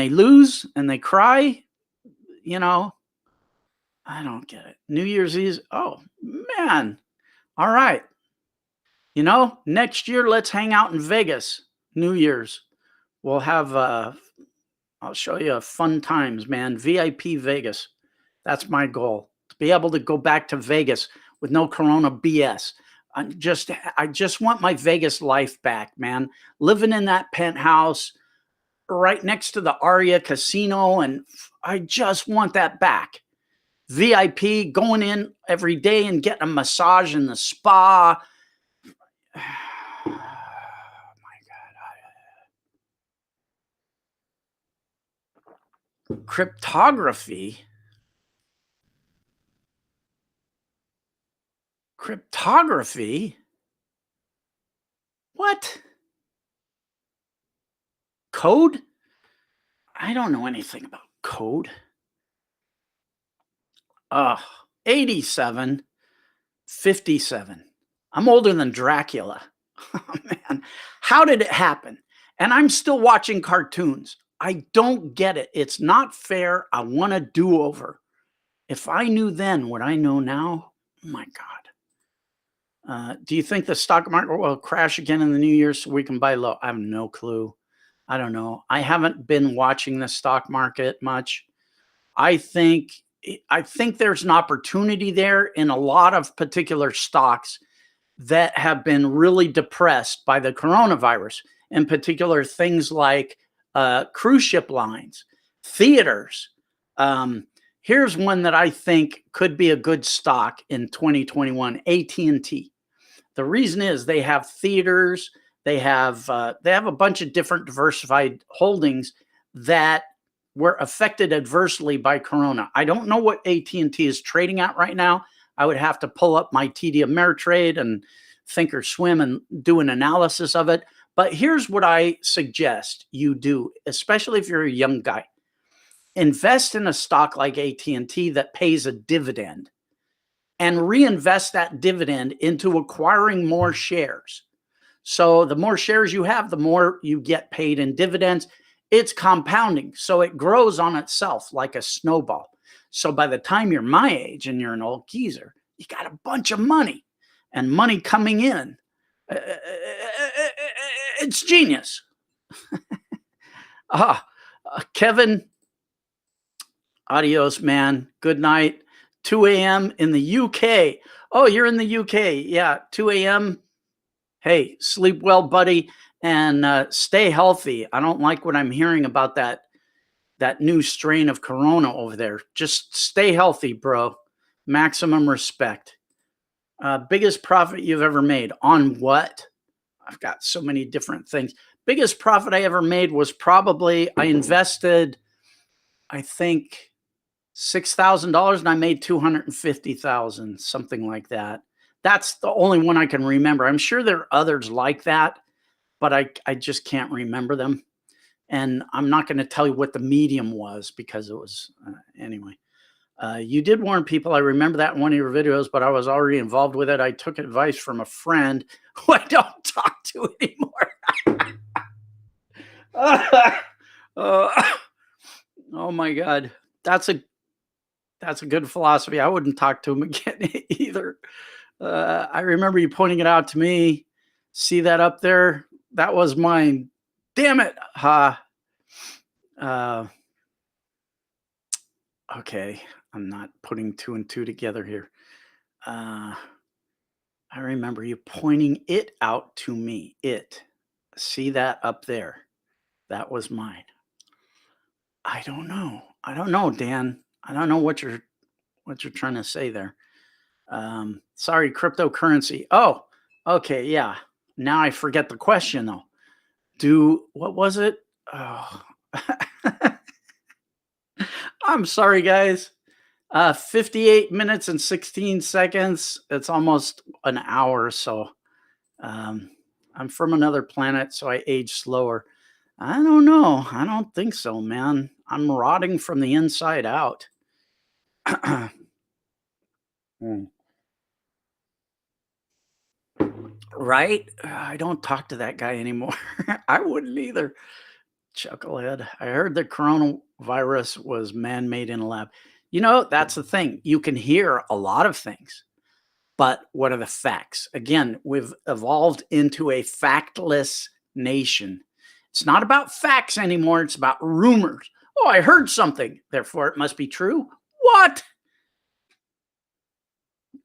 lose and they cry, I don't get it. New Year's Eve. Oh, man. All right. Next year, let's hang out in Vegas. New Year's. We'll have, I'll show you fun times, man. VIP Vegas. That's my goal. To be able to go back to Vegas with no Corona BS. I just want my Vegas life back, man. Living in that penthouse right next to the Aria Casino. And I just want that back. VIP, going in every day and getting a massage in the spa. Cryptography. What? Code? I don't know anything about code. 87, 57. I'm older than Dracula. Oh, man, how did it happen? And I'm still watching cartoons. I don't get it. It's not fair. I want a do-over. If I knew then what I know now, oh my God. Do you think the stock market will crash again in the new year so we can buy low? I have no clue. I don't know. I haven't been watching the stock market much. I think I think there's an opportunity there in a lot of particular stocks that have been really depressed by the coronavirus. In particular, things like cruise ship lines, theaters. Um, Here's one that I think could be a good stock in 2021: AT&T. The reason is they have theaters, they have a bunch of different diversified holdings that were affected adversely by Corona. I don't know what AT&T is trading at right now. I would have to pull up my TD Ameritrade and Thinkorswim and do an analysis of it. But here's what I suggest you do, especially if you're a young guy. Invest in a stock like AT&T that pays a dividend and reinvest that dividend into acquiring more shares. So the more shares you have, the more you get paid in dividends. It's compounding. So it grows on itself like a snowball. So by the time you're my age and you're an old geezer, you got a bunch of money and money coming in. It's genius. Kevin, adios, man. Good night. 2 a.m. in the UK. Oh, you're in the UK. Yeah, 2 a.m. Hey, sleep well, buddy, and stay healthy. I don't like what I'm hearing about that new strain of corona over there. Just stay healthy, bro. Maximum respect. Biggest profit you've ever made on what? I've got so many different things. Biggest profit I ever made was probably I invested, I think, $6,000 and I made 250,000, something like that. That's the only one I can remember. I'm sure there are others like that, but I just can't remember them. And I'm not going to tell you what the medium was because it was, anyway. You did warn people. I remember that in one of your videos, but I was already involved with it. I took advice from a friend who I don't talk to anymore. Oh my God. That's a good philosophy. I wouldn't talk to him again either. I remember you pointing it out to me. See that up there? That was mine. Damn it. Okay. I'm not putting two and two together here. I remember you pointing it out to me. It. See that up there? That was mine. I don't know. I don't know, Dan. I don't know what you're trying to say there. Sorry, cryptocurrency. Oh, okay, yeah. Now I forget the question though. What was it? Oh. I'm sorry, guys. 58 minutes and 16 seconds. It's almost an hour. So I'm from another planet, so I age slower. I don't know. I don't think so, man. I'm rotting from the inside out. Hmm. Right? I don't talk to that guy anymore. I wouldn't either. Chucklehead. I heard the coronavirus was man made in a lab. You know, that's the thing. You can hear a lot of things, but what are the facts? Again, we've evolved into a factless nation. It's not about facts anymore, it's about rumors. Oh, I heard something, therefore it must be true. What?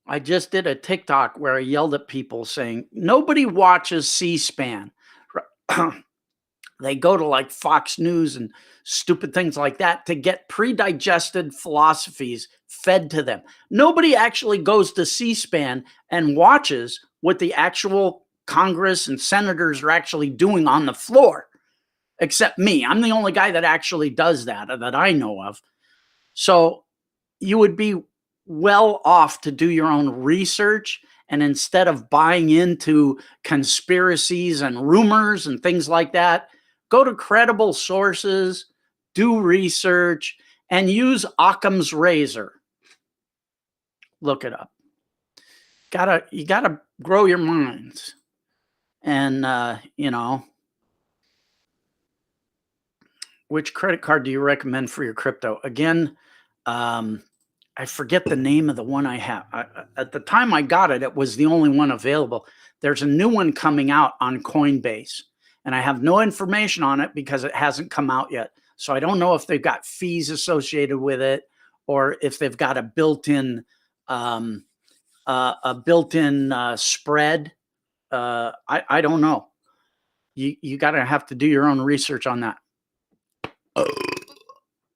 I just did a TikTok where I yelled at people saying, nobody watches C SPAN. They go to like Fox News and stupid things like that to get pre-digested philosophies fed to them. Nobody actually goes to C-SPAN and watches what the actual Congress and senators are actually doing on the floor, except me. I'm the only guy that actually does that I know of. So you would be well off to do your own research. And instead of buying into conspiracies and rumors and things like that, go to credible sources, do research, and use Occam's razor. Look it up. You gotta grow your minds. And which credit card do you recommend for your crypto? Again, I forget the name of the one I have. At the time I got it, it was the only one available. There's a new one coming out on Coinbase, and I have no information on it because it hasn't come out yet. So I don't know if they've got fees associated with it, or if they've got a built-in spread. I don't know. You got to have to do your own research on that.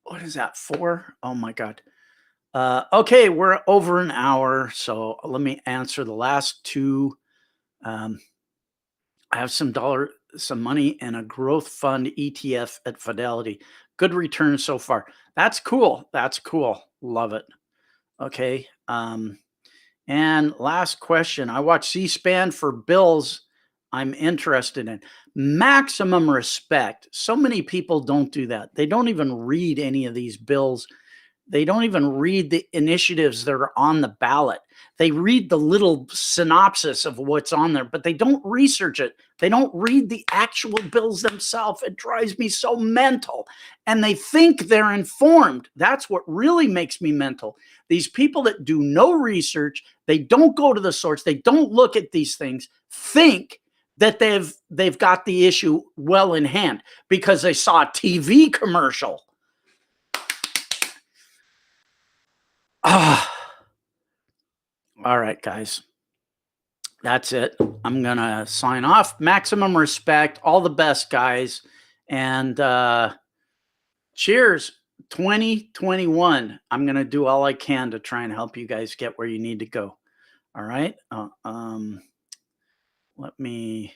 What is that for? Oh my God. Okay, we're over an hour, so let me answer the last two. I have some money in a growth fund ETF at Fidelity. Good return so far. That's cool. That's cool. Love it. Okay. And last question. I watch C-SPAN for bills I'm interested in. Maximum respect. So many people don't do that. They don't even read any of these bills. They don't even read the initiatives that are on the ballot. They read the little synopsis of what's on there, but they don't research it. They don't read the actual bills themselves. It drives me so mental. And they think they're informed. That's what really makes me mental. These people that do no research, they don't go to the source, they don't look at these things, think that they've got the issue well in hand because they saw a TV commercial. All right, guys. That's it. I'm going to sign off. Maximum respect. All the best, guys. And cheers. 2021. I'm going to do all I can to try and help you guys get where you need to go. All right. Let me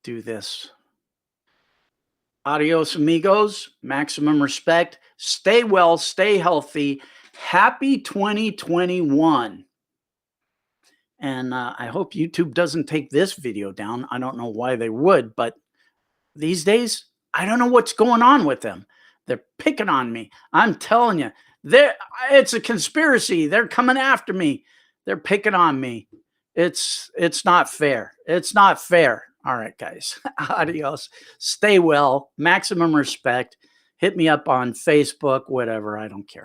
do this. Adios, amigos. Maximum respect. Stay well. Stay healthy. Happy 2021. And I hope YouTube doesn't take this video down. I don't know why they would, but these days, I don't know what's going on with them. They're picking on me. I'm telling you, it's a conspiracy. They're coming after me. They're picking on me. It's not fair. It's not fair. All right, guys. Adios. Stay well. Maximum respect. Hit me up on Facebook, whatever. I don't care.